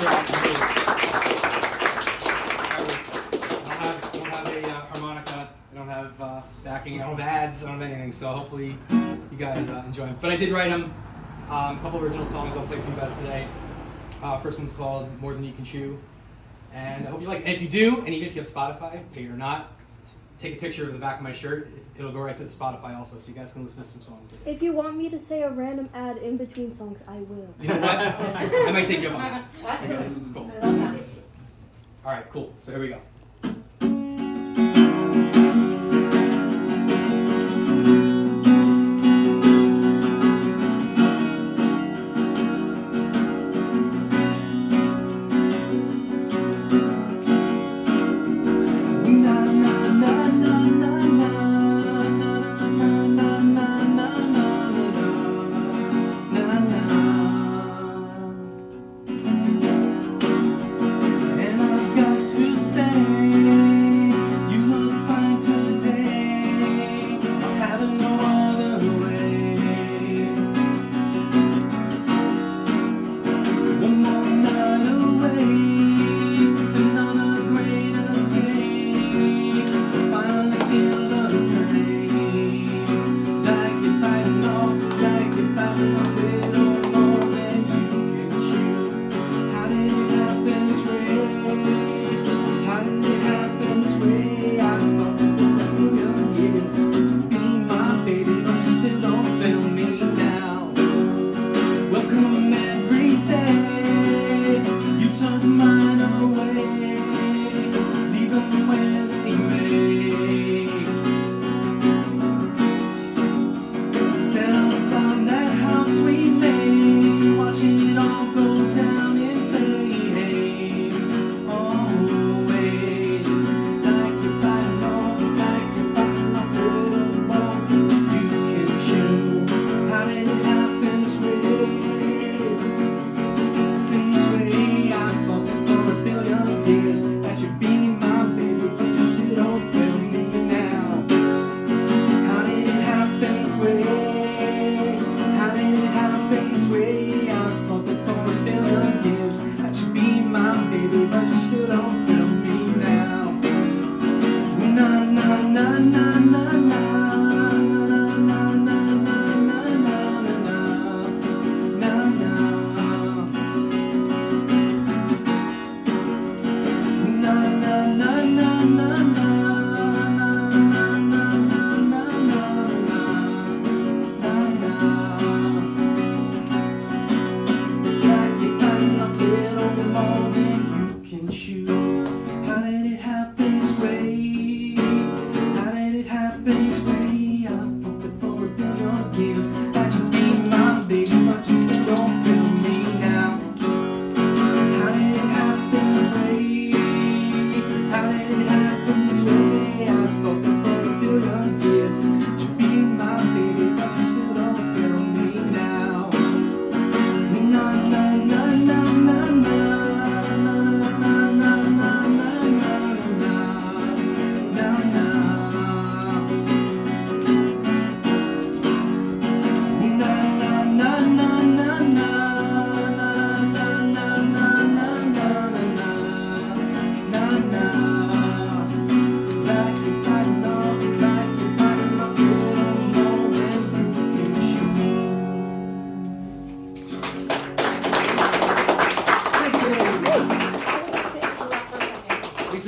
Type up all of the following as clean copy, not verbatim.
guys are awesome. Too. I don't have a harmonica. I don't have backing. I don't have ads. I don't have anything. So hopefully you guys enjoy them. But I did write them. A couple original songs I'll play for you guys today. First one's called More Than You Can Chew. And I hope you like it. And if you do, and even if you have Spotify, pay it or not, take a picture of the back of my shirt. It'll go right to the Spotify also, so you guys can listen to some songs. If you want me to say a random ad in between songs, I will. You know what? I might take you up on that. Excellent. Cool. I love that. All right, cool. So here we go.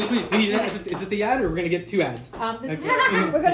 Please. We need an ad. Is it the ad, or we're gonna get two ads? This is We're gonna